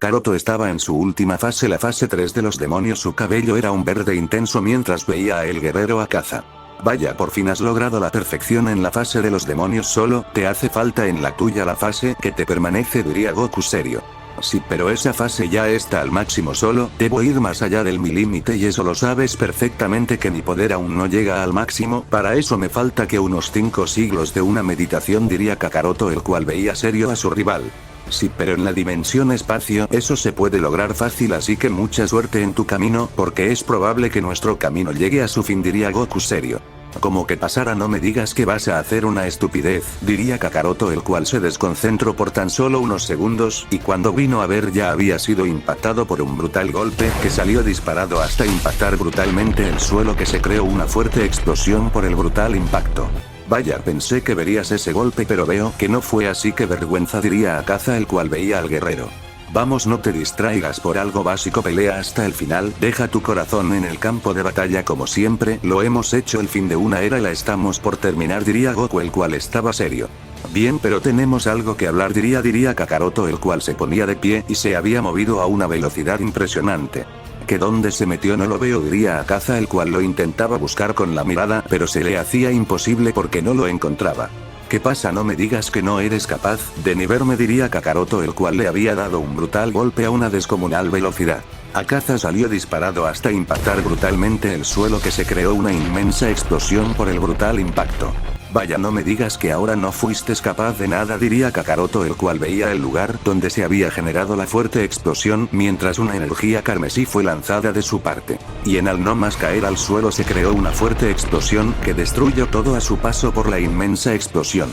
Kakaroto estaba en su última fase, la fase 3 de los demonios. Su cabello era un verde intenso mientras veía a el guerrero Akaza. Vaya, por fin has logrado la perfección en la fase de los demonios, solo te hace falta en la tuya la fase que te permanece, diría Goku serio. Sí, pero esa fase ya está al máximo, solo debo ir más allá del mi límite y eso lo sabes perfectamente que mi poder aún no llega al máximo, para eso me falta que unos 5 siglos de una meditación, diría Kakaroto, el cual veía serio a su rival. Sí, pero en la dimensión espacio eso se puede lograr fácil, así que mucha suerte en tu camino, porque es probable que nuestro camino llegue a su fin, diría Goku serio. Como que pasara, no me digas que vas a hacer una estupidez, diría Kakaroto, el cual se desconcentró por tan solo unos segundos, y cuando vino a ver ya había sido impactado por un brutal golpe que salió disparado hasta impactar brutalmente el suelo, que se creó una fuerte explosión por el brutal impacto. Vaya, pensé que verías ese golpe pero veo que no fue así, qué vergüenza, diría Akaza, el cual veía al guerrero. Vamos, no te distraigas por algo básico, pelea hasta el final, deja tu corazón en el campo de batalla como siempre lo hemos hecho, el fin de una era la estamos por terminar, diría Goku, el cual estaba serio. Bien, pero tenemos algo que hablar, diría Kakaroto, el cual se ponía de pie y se había movido a una velocidad impresionante. ¿Que dónde se metió? No lo veo, diría Akaza, el cual lo intentaba buscar con la mirada, pero se le hacía imposible porque no lo encontraba. ¿Qué pasa? No me digas que no eres capaz de ni verme, diría Kakaroto, el cual le había dado un brutal golpe a una descomunal velocidad. Akaza salió disparado hasta impactar brutalmente el suelo, que se creó una inmensa explosión por el brutal impacto. Vaya, no me digas que ahora no fuiste capaz de nada, diría Kakaroto, el cual veía el lugar donde se había generado la fuerte explosión mientras una energía carmesí fue lanzada de su parte. Y en al no más caer al suelo se creó una fuerte explosión que destruyó todo a su paso por la inmensa explosión.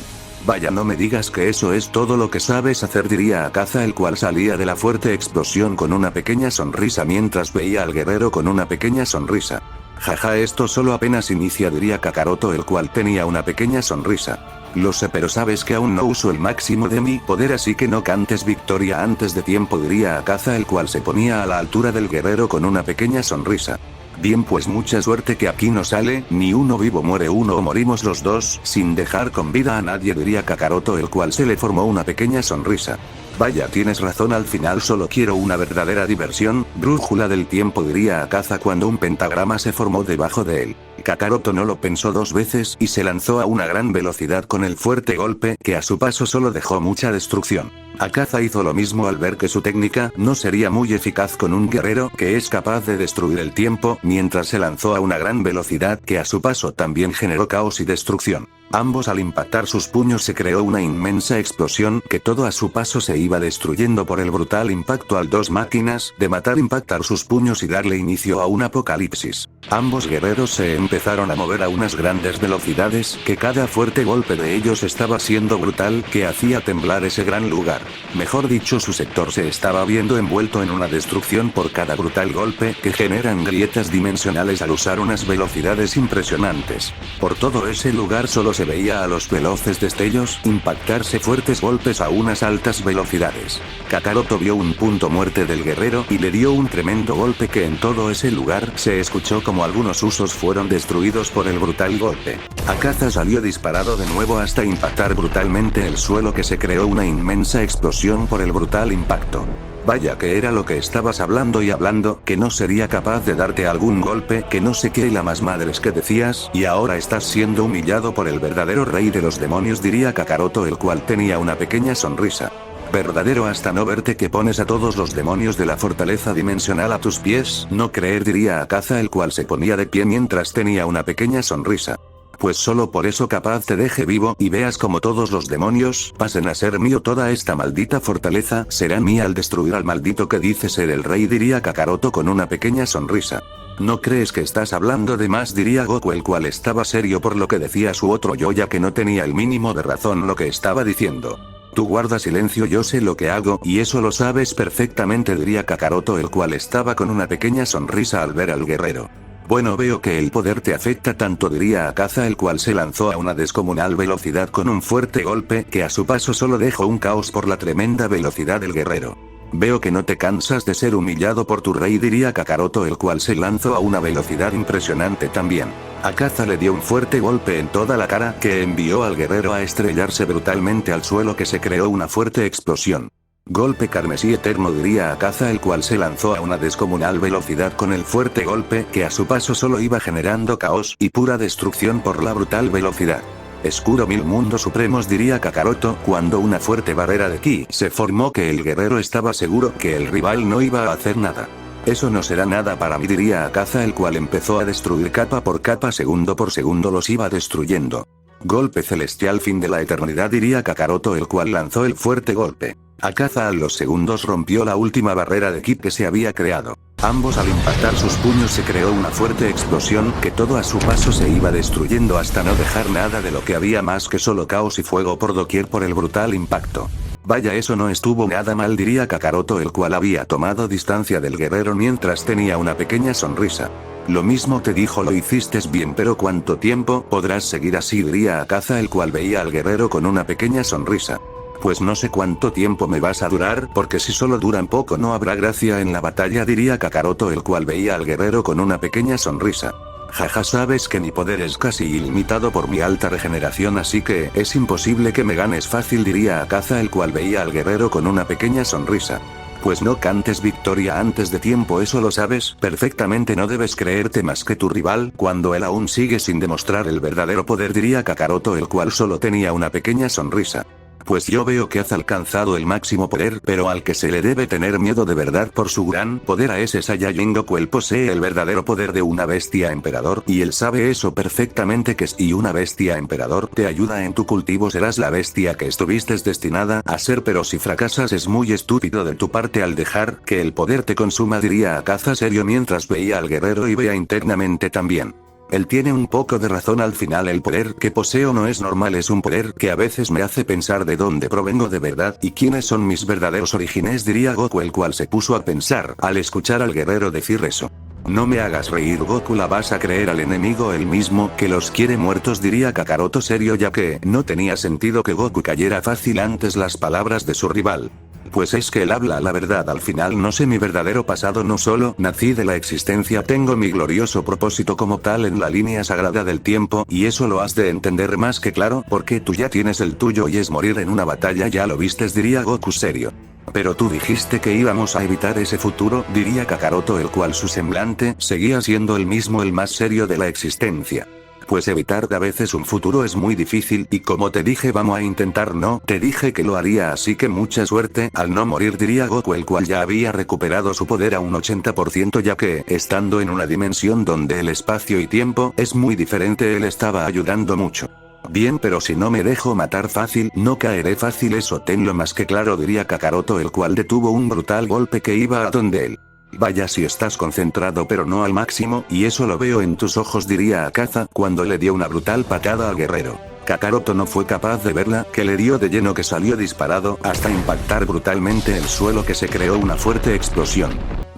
Vaya, no me digas que eso es todo lo que sabes hacer, diría Akaza, el cual salía de la fuerte explosión con una pequeña sonrisa mientras veía al guerrero con una pequeña sonrisa. Jaja, esto solo apenas inicia, diría Kakaroto, el cual tenía una pequeña sonrisa. Lo sé, pero sabes que aún no uso el máximo de mi poder, así que no cantes victoria antes de tiempo, diría Akaza, el cual se ponía a la altura del guerrero con una pequeña sonrisa. Bien, pues mucha suerte, que aquí no sale ni uno vivo, muere uno o morimos los dos sin dejar con vida a nadie, diría Kakaroto, el cual se le formó una pequeña sonrisa. Vaya, tienes razón, al final solo quiero una verdadera diversión, brújula del tiempo, diría Akaza cuando un pentagrama se formó debajo de él. Kakaroto no lo pensó dos veces y se lanzó a una gran velocidad con el fuerte golpe que a su paso solo dejó mucha destrucción. Akaza hizo lo mismo al ver que su técnica no sería muy eficaz con un guerrero que es capaz de destruir el tiempo, mientras se lanzó a una gran velocidad que a su paso también generó caos y destrucción. Ambos al impactar sus puños se creó una inmensa explosión que todo a su paso se iba destruyendo por el brutal impacto al dos máquinas de matar impactar sus puños y darle inicio a un apocalipsis. Ambos guerreros se empezaron a mover a unas grandes velocidades que cada fuerte golpe de ellos estaba siendo brutal, que hacía temblar ese gran lugar. Mejor dicho, su sector se estaba viendo envuelto en una destrucción por cada brutal golpe que generan grietas dimensionales al usar unas velocidades impresionantes. Por todo ese lugar solo se veía a los veloces destellos impactarse fuertes golpes a unas altas velocidades. Kakaroto vio un punto muerte del guerrero y le dio un tremendo golpe que en todo ese lugar se escuchó como algunos usos fueron destruidos por el brutal golpe. Akaza salió disparado de nuevo hasta impactar brutalmente el suelo, que se creó una inmensa explosión por el brutal impacto. Vaya, que era lo que estabas hablando y hablando, que no sería capaz de darte algún golpe, que no sé qué y la más madres que decías, y ahora estás siendo humillado por el verdadero rey de los demonios, diría Kakaroto, el cual tenía una pequeña sonrisa. Verdadero hasta no verte que pones a todos los demonios de la fortaleza dimensional a tus pies, no creer, diría Akaza, el cual se ponía de pie mientras tenía una pequeña sonrisa. Pues solo por eso capaz te deje vivo y veas como todos los demonios pasen a ser mío, toda esta maldita fortaleza será mía al destruir al maldito que dice ser el rey, diría Kakaroto con una pequeña sonrisa. ¿No crees que estás hablando de más?, diría Goku, el cual estaba serio por lo que decía su otro yo, ya que no tenía el mínimo de razón lo que estaba diciendo. Tú guarda silencio, yo sé lo que hago y eso lo sabes perfectamente, diría Kakaroto, el cual estaba con una pequeña sonrisa al ver al guerrero. Bueno, veo que el poder te afecta tanto, diría Akaza, el cual se lanzó a una descomunal velocidad con un fuerte golpe que a su paso solo dejó un caos por la tremenda velocidad del guerrero. Veo que no te cansas de ser humillado por tu rey, diría Kakaroto, el cual se lanzó a una velocidad impresionante también. Akaza le dio un fuerte golpe en toda la cara que envió al guerrero a estrellarse brutalmente al suelo, que se creó una fuerte explosión. Golpe carmesí eterno, diría Akaza, el cual se lanzó a una descomunal velocidad con el fuerte golpe que a su paso solo iba generando caos y pura destrucción por la brutal velocidad. Escudo mil mundos supremos, diría Kakaroto, cuando una fuerte barrera de ki se formó que el guerrero estaba seguro que el rival no iba a hacer nada. Eso no será nada para mí, diría Akaza, el cual empezó a destruir capa por capa, segundo por segundo los iba destruyendo. Golpe celestial, fin de la eternidad, diría Kakaroto, el cual lanzó el fuerte golpe. Akaza a los segundos rompió la última barrera de ki que se había creado. Ambos al impactar sus puños se creó una fuerte explosión que todo a su paso se iba destruyendo hasta no dejar nada de lo que había más que solo caos y fuego por doquier por el brutal impacto. Vaya, eso no estuvo nada mal, diría Kakaroto, el cual había tomado distancia del guerrero mientras tenía una pequeña sonrisa. Lo mismo te dijo, lo hiciste bien, pero ¿cuánto tiempo podrás seguir así?, diría Akaza, el cual veía al guerrero con una pequeña sonrisa. Pues no sé cuánto tiempo me vas a durar, porque si solo duran poco no habrá gracia en la batalla, diría Kakaroto, el cual veía al guerrero con una pequeña sonrisa. Jaja, sabes que mi poder es casi ilimitado por mi alta regeneración, así que es imposible que me ganes fácil, diría Akaza, el cual veía al guerrero con una pequeña sonrisa. Pues no cantes victoria antes de tiempo, eso lo sabes perfectamente, no debes creerte más que tu rival cuando él aún sigue sin demostrar el verdadero poder, diría Kakaroto, el cual solo tenía una pequeña sonrisa. Pues yo veo que has alcanzado el máximo poder, pero al que se le debe tener miedo de verdad por su gran poder a ese Saiyajin Goku. Él posee el verdadero poder de una bestia emperador, y él sabe eso perfectamente, que si una bestia emperador te ayuda en tu cultivo serás la bestia que estuviste destinada a ser, pero si fracasas es muy estúpido de tu parte al dejar que el poder te consuma, diría Akaza serio mientras veía al guerrero y veía internamente también. Él tiene un poco de razón, al final el poder que poseo no es normal, es un poder que a veces me hace pensar de dónde provengo de verdad y quiénes son mis verdaderos orígenes, diría Goku, el cual se puso a pensar al escuchar al guerrero decir eso. No me hagas reír, Goku, la vas a creer al enemigo el mismo que los quiere muertos, diría Kakaroto serio, ya que no tenía sentido que Goku cayera fácil antes las palabras de su rival. Pues es que él habla la verdad, al final no sé mi verdadero pasado, no solo nací de la existencia, tengo mi glorioso propósito como tal en la línea sagrada del tiempo, y eso lo has de entender más que claro, porque tú ya tienes el tuyo y es morir en una batalla, ya lo vistes, diría Goku serio. Pero tú dijiste que íbamos a evitar ese futuro, diría Kakaroto, el cual su semblante seguía siendo el mismo, el más serio de la existencia. Pues evitar a veces un futuro es muy difícil, y como te dije vamos a intentar, no te dije que lo haría, así que mucha suerte al no morir, diría Goku, el cual ya había recuperado su poder a un 80%, ya que, estando en una dimensión donde el espacio y tiempo es muy diferente, él estaba ayudando mucho. Bien, pero si no me dejo matar fácil, no caeré fácil, eso tenlo más que claro, diría Kakaroto, el cual detuvo un brutal golpe que iba a donde él. Vaya, si estás concentrado pero no al máximo, y eso lo veo en tus ojos, diría Akaza, cuando le dio una brutal patada al guerrero. Kakaroto no fue capaz de verla, que le dio de lleno, que salió disparado hasta impactar brutalmente el suelo, que se creó una fuerte explosión.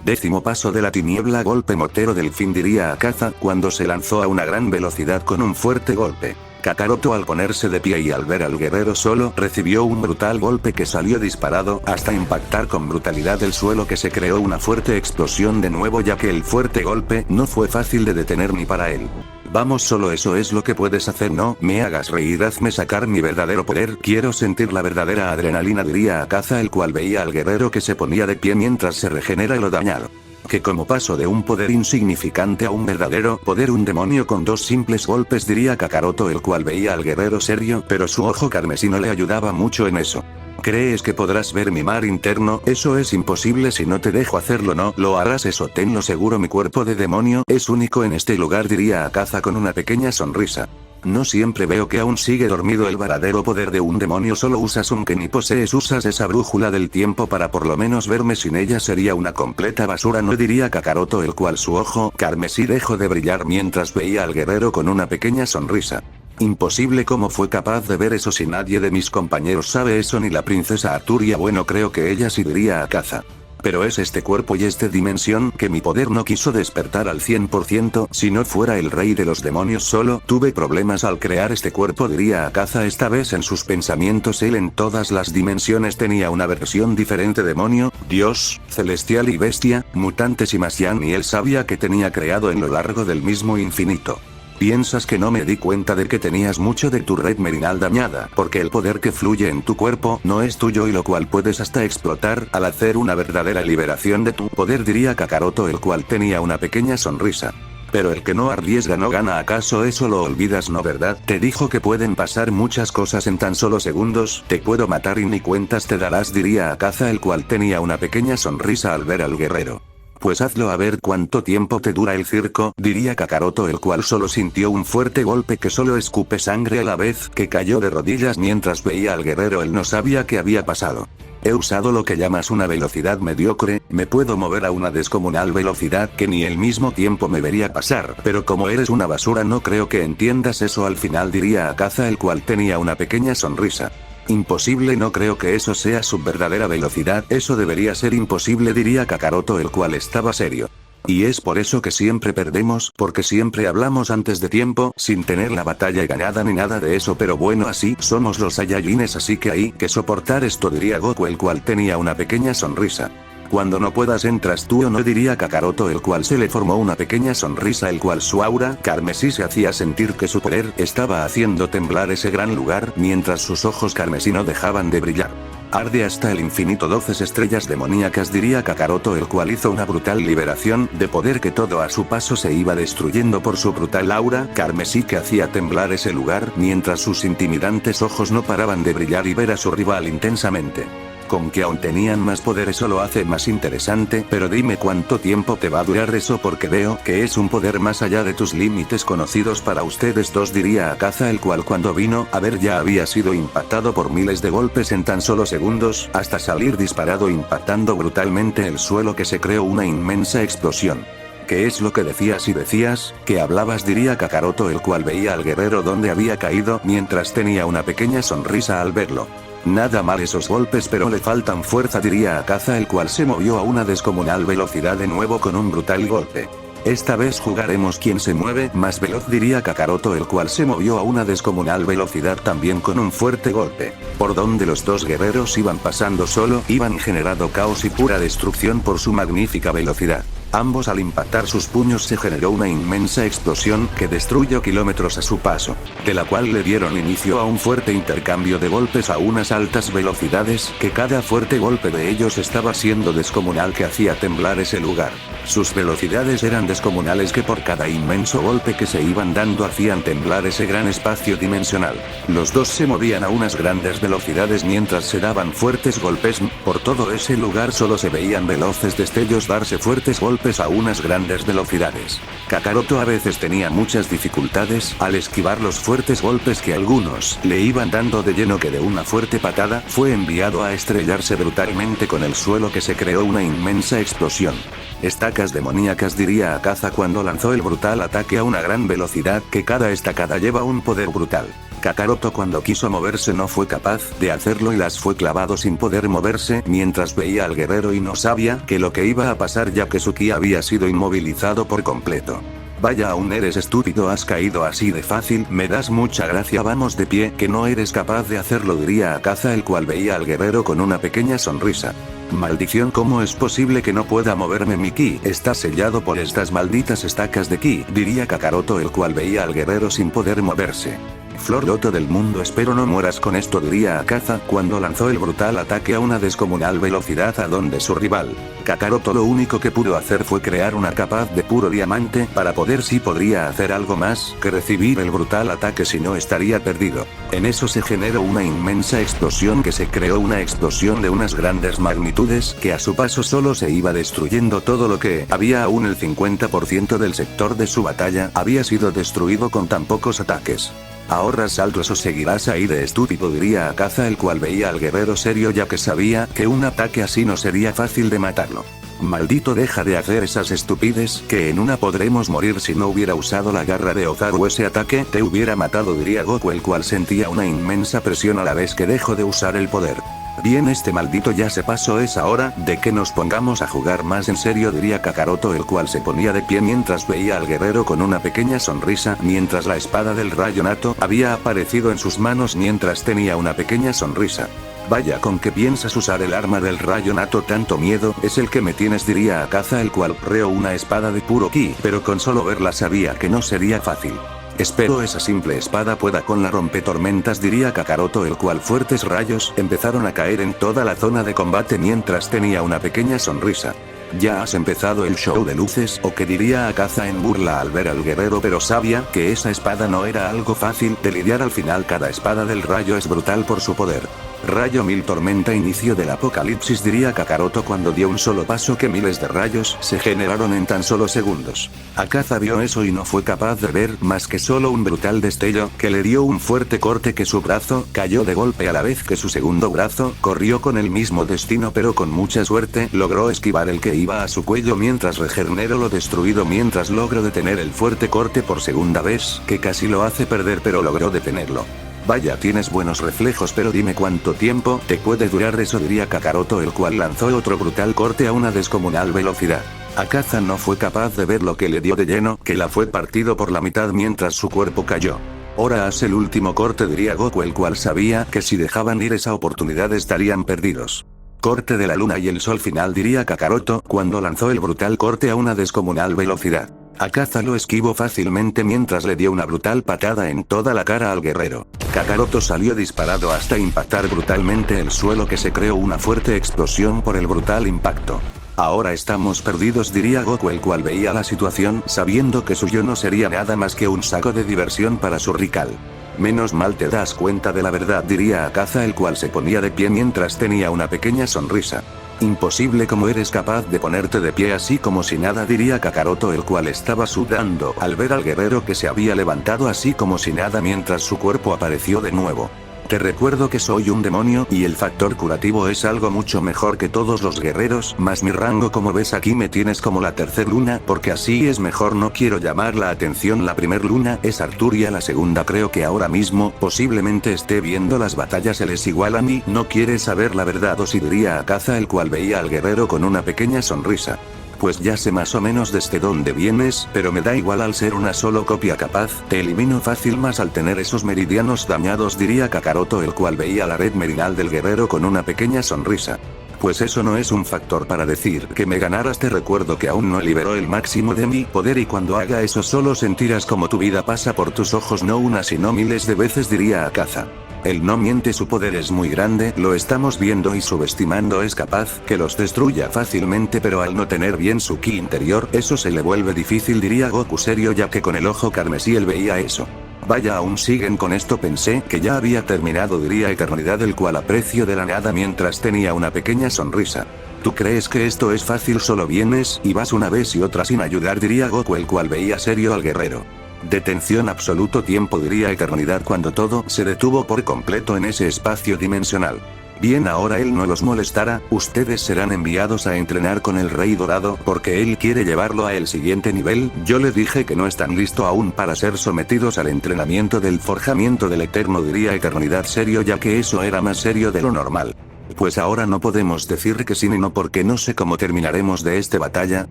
10º paso de la tiniebla, golpe mortero del fin, diría Akaza, cuando se lanzó a una gran velocidad con un fuerte golpe. Kakaroto, al ponerse de pie y al ver al guerrero solo, recibió un brutal golpe que salió disparado hasta impactar con brutalidad el suelo, que se creó una fuerte explosión de nuevo, ya que el fuerte golpe no fue fácil de detener ni para él. Vamos, solo eso es lo que puedes hacer, no me hagas reír, hazme sacar mi verdadero poder, quiero sentir la verdadera adrenalina, diría Akaza, el cual veía al guerrero que se ponía de pie mientras se regenera lo dañado. Que como paso de un poder insignificante a un verdadero poder, un demonio con 2 simples golpes, diría Kakaroto, el cual veía al guerrero serio, pero su ojo carmesí no le ayudaba mucho en eso. ¿Crees que podrás ver mi mar interno? Eso es imposible, si no te dejo hacerlo no lo harás, eso tenlo seguro, mi cuerpo de demonio es único en este lugar, diría Akaza con una pequeña sonrisa. No siempre veo que aún sigue dormido el verdadero poder de un demonio, solo usas un que ni posees, usas esa brújula del tiempo para por lo menos verme, sin ella sería una completa basura, no, diría Kakaroto, el cual su ojo carmesí dejó de brillar mientras veía al guerrero con una pequeña sonrisa. Imposible, ¿cómo fue capaz de ver eso si nadie de mis compañeros sabe eso, ni la princesa Arturia? Bueno, creo que ella sí, diría Akaza. Pero es este cuerpo y esta dimensión que mi poder no quiso despertar al 100%, si no fuera el rey de los demonios solo tuve problemas al crear este cuerpo, diría Akaza, esta vez en sus pensamientos él en todas las dimensiones tenía una versión diferente, demonio, dios, celestial y bestia, mutantes y Masian, y él sabía que tenía creado en lo largo del mismo infinito. ¿Piensas que no me di cuenta de que tenías mucho de tu red merinal dañada? Porque el poder que fluye en tu cuerpo no es tuyo y lo cual puedes hasta explotar al hacer una verdadera liberación de tu poder, diría Kakaroto, el cual tenía una pequeña sonrisa. Pero el que no arriesga no gana, ¿acaso eso lo olvidas, no verdad? Te dijo que pueden pasar muchas cosas en tan solo segundos, te puedo matar y ni cuentas te darás, diría Akaza, el cual tenía una pequeña sonrisa al ver al guerrero. Pues hazlo a ver cuánto tiempo te dura el circo, diría Kakaroto, el cual solo sintió un fuerte golpe que solo escupe sangre a la vez que cayó de rodillas mientras veía al guerrero. Él no sabía qué había pasado. He usado lo que llamas una velocidad mediocre, me puedo mover a una descomunal velocidad que ni el mismo tiempo me vería pasar, pero como eres una basura no creo que entiendas eso al final, diría Akaza, el cual tenía una pequeña sonrisa. Imposible, no creo que eso sea su verdadera velocidad, eso debería ser imposible, diría Kakaroto, el cual estaba serio. Y es por eso que siempre perdemos, porque siempre hablamos antes de tiempo, sin tener la batalla ganada ni nada de eso, pero bueno, así somos los Saiyajines, así que hay que soportar esto, diría Goku, el cual tenía una pequeña sonrisa. Cuando no puedas entras tú o no, diría Kakaroto, el cual se le formó una pequeña sonrisa, el cual su aura carmesí se hacía sentir que su poder estaba haciendo temblar ese gran lugar, mientras sus ojos carmesí no dejaban de brillar. Arde hasta el infinito, 12 estrellas demoníacas, diría Kakaroto, el cual hizo una brutal liberación de poder que todo a su paso se iba destruyendo por su brutal aura carmesí que hacía temblar ese lugar, mientras sus intimidantes ojos no paraban de brillar y ver a su rival intensamente. Con que aún tenían más poder, eso lo hace más interesante, pero dime cuánto tiempo te va a durar eso, porque veo que es un poder más allá de tus límites conocidos para ustedes dos, diría Akaza, el cual cuando vino a ver ya había sido impactado por miles de golpes en tan solo segundos, hasta salir disparado impactando brutalmente el suelo, que se creó una inmensa explosión. ¿Qué es lo que decías y decías que hablabas?, diría Kakaroto, el cual veía al guerrero donde había caído mientras tenía una pequeña sonrisa al verlo. Nada mal esos golpes, pero le faltan fuerza, diría Akaza, el cual se movió a una descomunal velocidad de nuevo con un brutal golpe. Esta vez jugaremos quien se mueve más veloz, diría Kakaroto, el cual se movió a una descomunal velocidad también con un fuerte golpe. Por donde los dos guerreros iban pasando solo iban generando caos y pura destrucción por su magnífica velocidad. Ambos al impactar sus puños se generó una inmensa explosión que destruyó kilómetros a su paso, de la cual le dieron inicio a un fuerte intercambio de golpes a unas altas velocidades, que cada fuerte golpe de ellos estaba siendo descomunal, que hacía temblar ese lugar. Sus velocidades eran descomunales, que por cada inmenso golpe que se iban dando hacían temblar ese gran espacio dimensional. Los dos se movían a unas grandes velocidades mientras se daban fuertes golpes, por todo ese lugar solo se veían veloces destellos darse fuertes golpes a unas grandes velocidades. Kakaroto a veces tenía muchas dificultades al esquivar los fuertes golpes que algunos le iban dando de lleno, que de una fuerte patada fue enviado a estrellarse brutalmente con el suelo, que se creó una inmensa explosión. Estacas demoníacas, diría Akaza cuando lanzó el brutal ataque a una gran velocidad, que cada estacada lleva un poder brutal. Kakaroto cuando quiso moverse no fue capaz de hacerlo y las fue clavado sin poder moverse mientras veía al guerrero y no sabía que lo que iba a pasar, ya que su ki había sido inmovilizado por completo. Vaya, aún eres estúpido, has caído así de fácil, me das mucha gracia, vamos de pie, que no eres capaz de hacerlo, diría Akaza, el cual veía al guerrero con una pequeña sonrisa. Maldición, ¿cómo es posible que no pueda moverme? Mi ki está sellado por estas malditas estacas de ki, diría Kakaroto, el cual veía al guerrero sin poder moverse. Flor loto del mundo, espero no mueras con esto, diría Akaza cuando lanzó el brutal ataque a una descomunal velocidad a donde su rival. Kakaroto lo único que pudo hacer fue crear una capa de puro diamante para poder, si podría hacer algo más que recibir el brutal ataque, si no estaría perdido. En eso se generó una inmensa explosión, que se creó una explosión de unas grandes magnitudes, que a su paso solo se iba destruyendo todo lo que había. Aún el 50% del sector de su batalla había sido destruido con tan pocos ataques. ¿Ahorras saltos o seguirás ahí de estúpido?, diría Akaza, el cual veía al guerrero serio, ya que sabía que un ataque así no sería fácil de matarlo. Maldito, deja de hacer esas estupides, que en una podremos morir. Si no hubiera usado la garra de Ozaru, ese ataque te hubiera matado, diría Goku, el cual sentía una inmensa presión a la vez que dejó de usar el poder. Bien, este maldito ya se pasó, es hora de que nos pongamos a jugar más en serio, diría Kakaroto, el cual se ponía de pie mientras veía al guerrero con una pequeña sonrisa, mientras la espada del rayo Nato había aparecido en sus manos mientras tenía una pequeña sonrisa. Vaya, ¿con qué piensas usar el arma del rayo Nato? Tanto miedo es el que me tienes, diría Akaza, el cual creó una espada de puro ki, pero con solo verla sabía que no sería fácil. Espero esa simple espada pueda con la rompetormentas, diría Kakaroto, el cual fuertes rayos empezaron a caer en toda la zona de combate mientras tenía una pequeña sonrisa. ¿Ya has empezado el show de luces? ¿O qué diría Akaza en burla al ver al guerrero? Pero sabía que esa espada no era algo fácil de lidiar. Al final cada espada del rayo es brutal por su poder. Rayo mil tormenta, inicio del apocalipsis, diría Kakaroto cuando dio un solo paso que miles de rayos se generaron en tan solo segundos. Akaza vio eso y no fue capaz de ver más que solo un brutal destello que le dio un fuerte corte, que su brazo cayó de golpe a la vez que su segundo brazo corrió con el mismo destino, pero con mucha suerte logró esquivar el que iba a su cuello mientras regeneró lo destruido, mientras logró detener el fuerte corte por segunda vez, que casi lo hace perder, pero logró detenerlo. Vaya, tienes buenos reflejos, pero dime cuánto tiempo te puede durar eso, diría Kakaroto, el cual lanzó otro brutal corte a una descomunal velocidad. Akaza no fue capaz de ver lo que le dio de lleno, que la fue partido por la mitad mientras su cuerpo cayó. Ahora haz el último corte, diría Goku, el cual sabía que si dejaban ir esa oportunidad estarían perdidos. Corte de la luna y el sol final, diría Kakaroto cuando lanzó el brutal corte a una descomunal velocidad. Akaza lo esquivó fácilmente mientras le dio una brutal patada en toda la cara al guerrero. Kakaroto salió disparado hasta impactar brutalmente el suelo, que se creó una fuerte explosión por el brutal impacto. Ahora estamos perdidos, diría Goku, el cual veía la situación sabiendo que suyo no sería nada más que un saco de diversión para su rival. Menos mal te das cuenta de la verdad, diría Akaza, el cual se ponía de pie mientras tenía una pequeña sonrisa. Imposible, ¿cómo eres capaz de ponerte de pie así como si nada?, diría Kakaroto, el cual estaba sudando al ver al guerrero que se había levantado así como si nada mientras su cuerpo apareció de nuevo. Te recuerdo que soy un demonio y el factor curativo es algo mucho mejor que todos los guerreros, más mi rango, como ves aquí me tienes como la tercer luna, porque así es mejor, no quiero llamar la atención. La primer luna es Arturia, la segunda creo que ahora mismo posiblemente esté viendo las batallas, él es igual a mí, no quieres saber la verdad o sí, diría Akaza, el cual veía al guerrero con una pequeña sonrisa. Pues ya sé más o menos desde dónde vienes, pero me da igual, al ser una solo copia capaz, te elimino fácil, más al tener esos meridianos dañados, diría Kakaroto, el cual veía la red meridional del guerrero con una pequeña sonrisa. Pues eso no es un factor para decir que me ganarás, te recuerdo que aún no liberó el máximo de mi poder y cuando haga eso solo sentirás como tu vida pasa por tus ojos, no una sino miles de veces, diría Akaza. Él no miente, su poder es muy grande, lo estamos viendo, y subestimando es capaz que los destruya fácilmente, pero al no tener bien su ki interior, eso se le vuelve difícil, diría Goku serio, ya que con el ojo carmesí él veía eso. Vaya, aún siguen con esto, pensé que ya había terminado, diría Eternidad, el cual aprecio de la nada mientras tenía una pequeña sonrisa. ¿Tú crees que esto es fácil? Solo vienes y vas una vez y otra sin ayudar, diría Goku, el cual veía serio al guerrero. Detención absoluto, tiempo, diría Eternidad cuando todo se detuvo por completo en ese espacio dimensional. Bien, ahora él no los molestará, ustedes serán enviados a entrenar con el Rey Dorado porque él quiere llevarlo a el siguiente nivel. Yo le dije que no están listos aún para ser sometidos al entrenamiento del forjamiento del Eterno, diría Eternidad serio, ya que eso era más serio de lo normal. Pues ahora no podemos decir que sí ni no, porque no sé cómo terminaremos de esta batalla,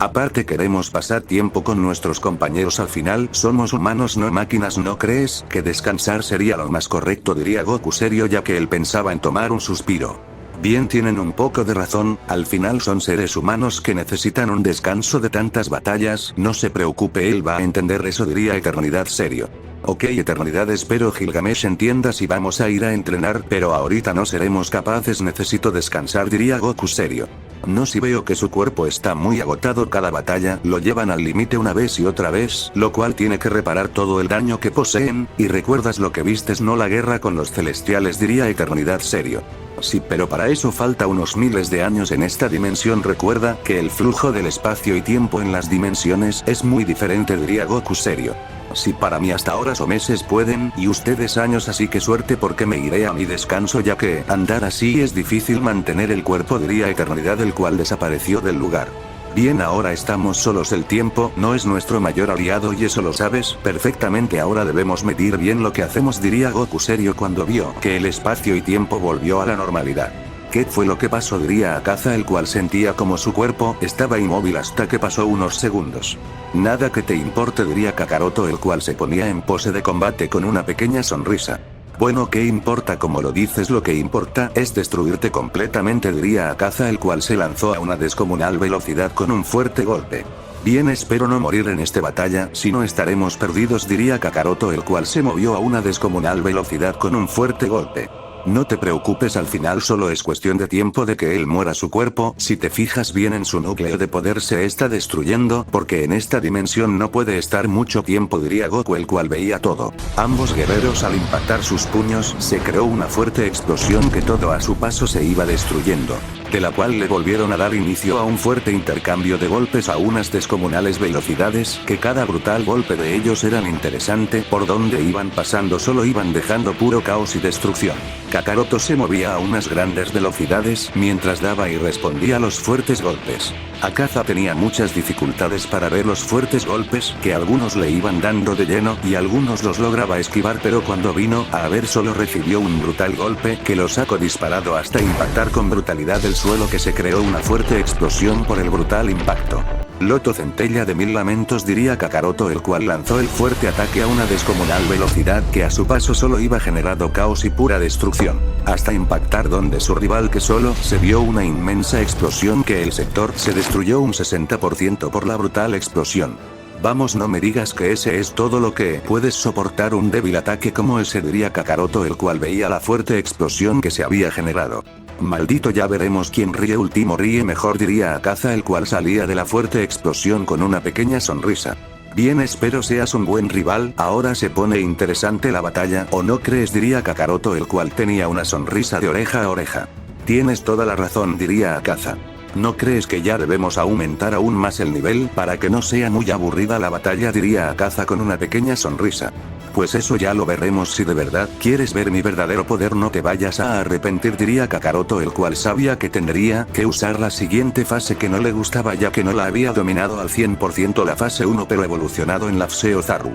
aparte queremos pasar tiempo con nuestros compañeros, al final somos humanos no máquinas, ¿no crees que descansar sería lo más correcto?, diría Goku serio, ya que él pensaba en tomar un suspiro. Bien, tienen un poco de razón, al final son seres humanos que necesitan un descanso de tantas batallas, no se preocupe, él va a entender eso, diría Eternidad serio. Ok Eternidad, espero Gilgamesh entiendas y vamos a ir a entrenar, pero ahorita no seremos capaces, necesito descansar, diría Goku serio. No, si veo que su cuerpo está muy agotado, cada batalla lo llevan al límite una vez y otra vez, lo cual tiene que reparar todo el daño que poseen, y recuerdas lo que vistes, no la guerra con los celestiales, diría Eternidad serio. Sí, pero para eso falta unos miles de años en esta dimensión, recuerda que el flujo del espacio y tiempo en las dimensiones es muy diferente, diría Goku serio. Sí, para mí hasta horas o meses pueden, y ustedes años, así que suerte porque me iré a mi descanso, ya que andar así es difícil mantener el cuerpo, diría Eternidad, el cual desapareció del lugar. Bien, ahora estamos solos, el tiempo no es nuestro mayor aliado y eso lo sabes perfectamente, ahora debemos medir bien lo que hacemos, diría Goku serio cuando vio que el espacio y tiempo volvió a la normalidad. ¿Qué fue lo que pasó?, diría Akaza, el cual sentía como su cuerpo estaba inmóvil hasta que pasó unos segundos. Nada que te importe, diría Kakaroto, el cual se ponía en pose de combate con una pequeña sonrisa. Bueno, ¿qué importa? Como lo dices, lo que importa es destruirte completamente, diría Akaza, el cual se lanzó a una descomunal velocidad con un fuerte golpe. Bien, espero no morir en esta batalla, si no estaremos perdidos, diría Kakaroto, el cual se movió a una descomunal velocidad con un fuerte golpe. No te preocupes, al final solo es cuestión de tiempo de que él muera. Su cuerpo, si te fijas bien en su núcleo de poder, se está destruyendo, porque en esta dimensión no puede estar mucho tiempo, diría Goku, el cual veía todo. Ambos guerreros, al impactar sus puños, se creó una fuerte explosión que todo a su paso se iba destruyendo, de la cual le volvieron a dar inicio a un fuerte intercambio de golpes a unas descomunales velocidades, que cada brutal golpe de ellos eran interesante, por donde iban pasando solo iban dejando puro caos y destrucción. Kakaroto se movía a unas grandes velocidades, mientras daba y respondía a los fuertes golpes. Akaza tenía muchas dificultades para ver los fuertes golpes, que algunos le iban dando de lleno, y algunos los lograba esquivar, pero cuando vino a ver solo recibió un brutal golpe, que lo sacó disparado hasta impactar con brutalidad el suelo, que se creó una fuerte explosión por el brutal impacto. Loto centella de mil lamentos, diría Kakaroto, el cual lanzó el fuerte ataque a una descomunal velocidad que a su paso solo iba generando caos y pura destrucción, hasta impactar donde su rival, que solo se vio una inmensa explosión, que el sector se destruyó un 60% por la brutal explosión. Vamos, no me digas que ese es todo lo que puedes soportar, un débil ataque como ese, diría Kakaroto, el cual veía la fuerte explosión que se había generado. Maldito, ya veremos quién ríe último, ríe mejor, diría Akaza, el cual salía de la fuerte explosión con una pequeña sonrisa. Bien, espero seas un buen rival, ahora se pone interesante la batalla, ¿o no crees?, diría Kakaroto, el cual tenía una sonrisa de oreja a oreja. Tienes toda la razón, diría Akaza. ¿No crees que ya debemos aumentar aún más el nivel para que no sea muy aburrida la batalla?, diría Akaza con una pequeña sonrisa. Pues eso ya lo veremos, si de verdad quieres ver mi verdadero poder no te vayas a arrepentir, diría Kakaroto, el cual sabía que tendría que usar la siguiente fase, que no le gustaba ya que no la había dominado al 100% la fase 1, pero evolucionado en la Fseo Zaru.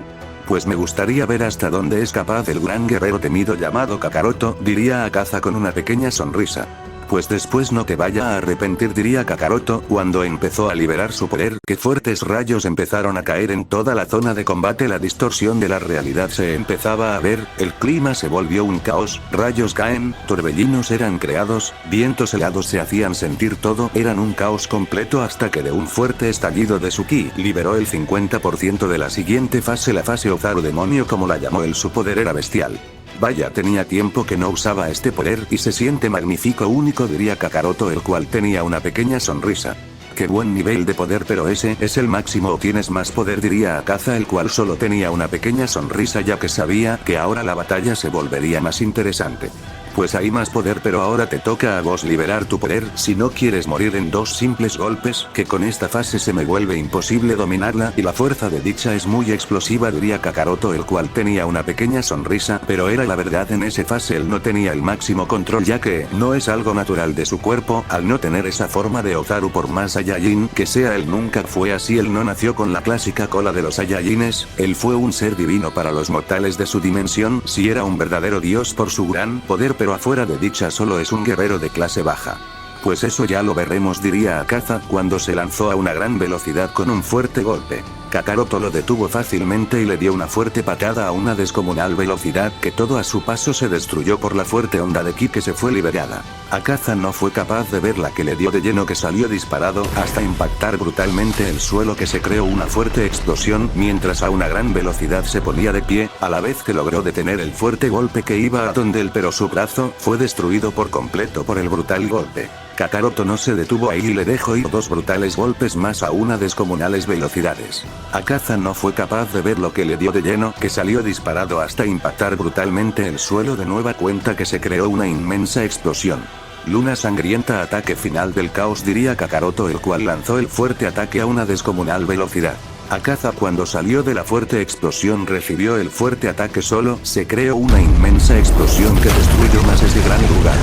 Pues me gustaría ver hasta dónde es capaz el gran guerrero temido llamado Kakaroto, diría Akaza con una pequeña sonrisa. Pues después no te vaya a arrepentir, diría Kakaroto, cuando empezó a liberar su poder, que fuertes rayos empezaron a caer en toda la zona de combate, la distorsión de la realidad se empezaba a ver, el clima se volvió un caos, rayos caen, torbellinos eran creados, vientos helados se hacían sentir, todo eran un caos completo, hasta que de un fuerte estallido de su ki, liberó el 50% de la siguiente fase, la fase Ozaru demonio como la llamó él, su poder era bestial. Vaya, tenía tiempo que no usaba este poder y se siente magnífico, único, diría Kakaroto, el cual tenía una pequeña sonrisa. Qué buen nivel de poder, pero ese es el máximo o tienes más poder, diría Akaza, el cual solo tenía una pequeña sonrisa ya que sabía que ahora la batalla se volvería más interesante. Pues hay más poder, pero ahora te toca a vos liberar tu poder, si no quieres morir en dos simples golpes, que con esta fase se me vuelve imposible dominarla y la fuerza de dicha es muy explosiva, diría Kakaroto, el cual tenía una pequeña sonrisa, pero era la verdad, en esa fase él no tenía el máximo control ya que no es algo natural de su cuerpo, al no tener esa forma de Ozaru, por más Saiyajin que sea él nunca fue así, él no nació con la clásica cola de los Saiyajines, él fue un ser divino para los mortales de su dimensión, si era un verdadero dios por su gran poder, pero afuera de dicha solo es un guerrero de clase baja. Pues eso ya lo veremos, diría Akaza, cuando se lanzó a una gran velocidad con un fuerte golpe. Kakaroto lo detuvo fácilmente y le dio una fuerte patada a una descomunal velocidad, que todo a su paso se destruyó por la fuerte onda de ki que se fue liberada. Akaza no fue capaz de ver la que le dio de lleno, que salió disparado hasta impactar brutalmente el suelo, que se creó una fuerte explosión mientras a una gran velocidad se ponía de pie, a la vez que logró detener el fuerte golpe que iba a donde él, pero su brazo fue destruido por completo por el brutal golpe. Kakaroto no se detuvo ahí y le dejó ir dos brutales golpes más a una descomunales velocidades. Akaza no fue capaz de ver lo que le dio de lleno, que salió disparado hasta impactar brutalmente el suelo de nueva cuenta, que se creó una inmensa explosión. Luna sangrienta, ataque final del caos, diría Kakaroto, el cual lanzó el fuerte ataque a una descomunal velocidad. Akaza, cuando salió de la fuerte explosión, recibió el fuerte ataque, solo se creó una inmensa explosión que destruyó más ese gran lugar.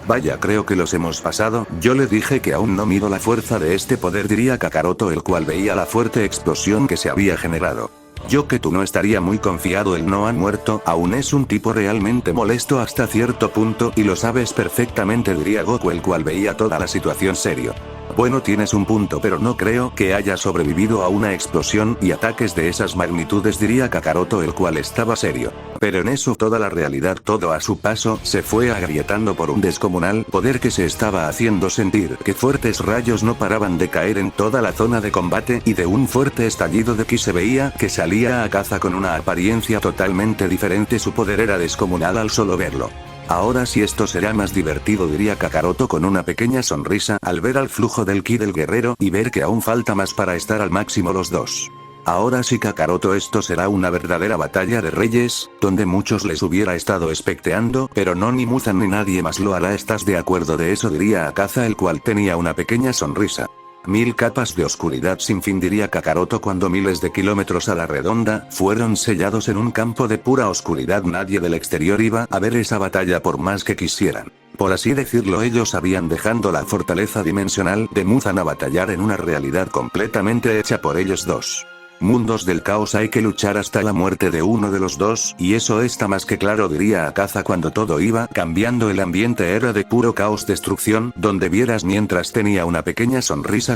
Vaya, creo que los hemos pasado, yo le dije que aún no mido la fuerza de este poder, diría Kakaroto, el cual veía la fuerte explosión que se había generado. Yo que tú no estaría muy confiado, él no ha muerto, aún es un tipo realmente molesto hasta cierto punto y lo sabes perfectamente, diría Goku, el cual veía toda la situación serio. Bueno, tienes un punto, pero no creo que haya sobrevivido a una explosión y ataques de esas magnitudes, diría Kakaroto, el cual estaba serio. Pero en eso toda la realidad, todo a su paso, se fue agrietando por un descomunal poder que se estaba haciendo sentir que fuertes rayos no paraban de caer en toda la zona de combate, y de un fuerte estallido de ki se veía que salía Akaza con una apariencia totalmente diferente. Su poder era descomunal al solo verlo. Ahora sí, esto será más divertido, diría Kakaroto con una pequeña sonrisa al ver al flujo del ki del guerrero y ver que aún falta más para estar al máximo los dos. Ahora sí, Kakaroto, esto será una verdadera batalla de reyes, donde muchos les hubiera estado expecteando, pero no, ni Muzan ni nadie más lo hará. ¿Estás de acuerdo de eso?, diría Akaza, el cual tenía una pequeña sonrisa. 1000 capas de oscuridad sin fin, diría Kakaroto, cuando miles de kilómetros a la redonda fueron sellados en un campo de pura oscuridad. Nadie del exterior iba a ver esa batalla por más que quisieran. Por así decirlo, ellos habían dejado la fortaleza dimensional de Muzan a batallar en una realidad completamente hecha por ellos dos. Mundos del caos, hay que luchar hasta la muerte de uno de los dos, y eso está más que claro, diría Akaza cuando todo iba cambiando. El ambiente era de puro caos, destrucción, donde vieras, mientras tenía una pequeña sonrisa.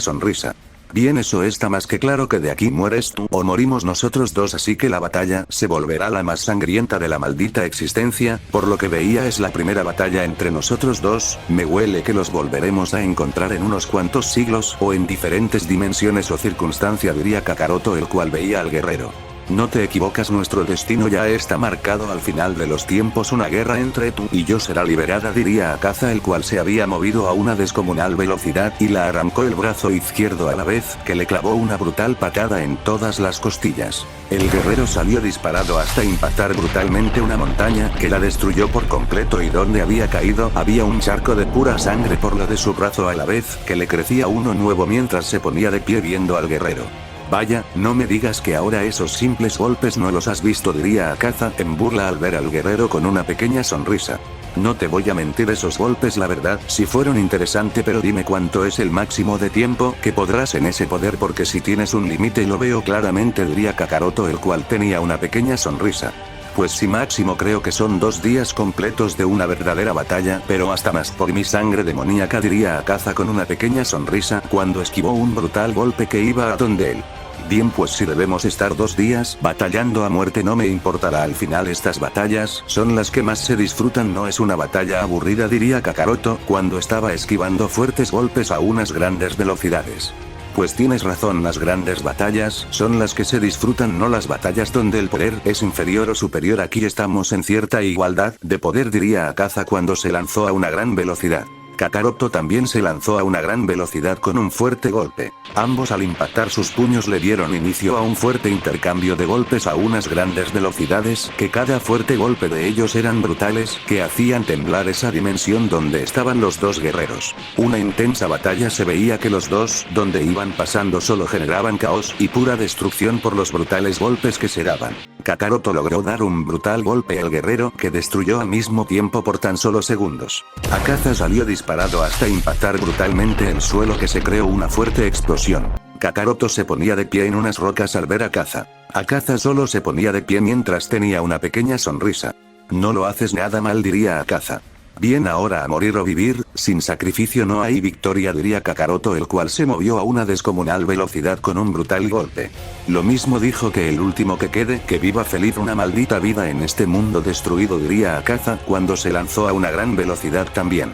Bien, eso está más que claro, que de aquí mueres tú o morimos nosotros dos, así que la batalla se volverá la más sangrienta de la maldita existencia. Por lo que veía, es la primera batalla entre nosotros dos. Me huele que los volveremos a encontrar en unos cuantos siglos, o en diferentes dimensiones o circunstancia, diría Kakaroto, el cual veía al guerrero. No te equivocas, nuestro destino ya está marcado. Al final de los tiempos, una guerra entre tú y yo será liberada, diría Akaza, el cual se había movido a una descomunal velocidad y la arrancó el brazo izquierdo a la vez que le clavó una brutal patada en todas las costillas. El guerrero salió disparado hasta impactar brutalmente una montaña que la destruyó por completo, y donde había caído había un charco de pura sangre por lo de su brazo, a la vez que le crecía uno nuevo mientras se ponía de pie viendo al guerrero. Vaya, no me digas que ahora esos simples golpes no los has visto, diría Akaza en burla al ver al guerrero con una pequeña sonrisa. No te voy a mentir, esos golpes la verdad sí fueron interesante, pero dime cuánto es el máximo de tiempo que podrás en ese poder, porque si tienes un límite lo veo claramente, diría Kakaroto, el cual tenía una pequeña sonrisa. Pues sí, máximo creo que son 2 días completos de una verdadera batalla, pero hasta más por mi sangre demoníaca, diría Akaza con una pequeña sonrisa cuando esquivó un brutal golpe que iba a donde él. Bien, pues si debemos estar 2 días batallando a muerte, no me importará. Al final estas batallas son las que más se disfrutan, no es una batalla aburrida, diría Kakaroto cuando estaba esquivando fuertes golpes a unas grandes velocidades. Pues tienes razón, las grandes batallas son las que se disfrutan, no las batallas donde el poder es inferior o superior. Aquí estamos en cierta igualdad de poder, diría Akaza cuando se lanzó a una gran velocidad. Kakaroto también se lanzó a una gran velocidad con un fuerte golpe. Ambos al impactar sus puños le dieron inicio a un fuerte intercambio de golpes a unas grandes velocidades, que cada fuerte golpe de ellos eran brutales, que hacían temblar esa dimensión donde estaban los dos guerreros. Una intensa batalla, se veía que los dos, donde iban pasando, solo generaban caos y pura destrucción por los brutales golpes que se daban. Kakaroto logró dar un brutal golpe al guerrero que destruyó al mismo tiempo por tan solo segundos. Akaza salió disparado hasta impactar brutalmente el suelo, que se creó una fuerte explosión. Kakaroto se ponía de pie en unas rocas al ver a Akaza. Akaza solo se ponía de pie mientras tenía una pequeña sonrisa. No lo haces nada mal, diría Akaza. Bien, ahora a morir o vivir, sin sacrificio no hay victoria, diría Kakaroto, el cual se movió a una descomunal velocidad con un brutal golpe. Lo mismo dijo que el último que quede, que viva feliz una maldita vida en este mundo destruido, diría Akaza cuando se lanzó a una gran velocidad también.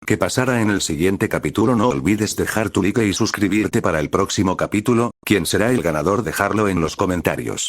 ¿Qué pasará en el siguiente capítulo? No olvides dejar tu like y suscribirte para el próximo capítulo. ¿Quién será el ganador? Dejarlo en los comentarios.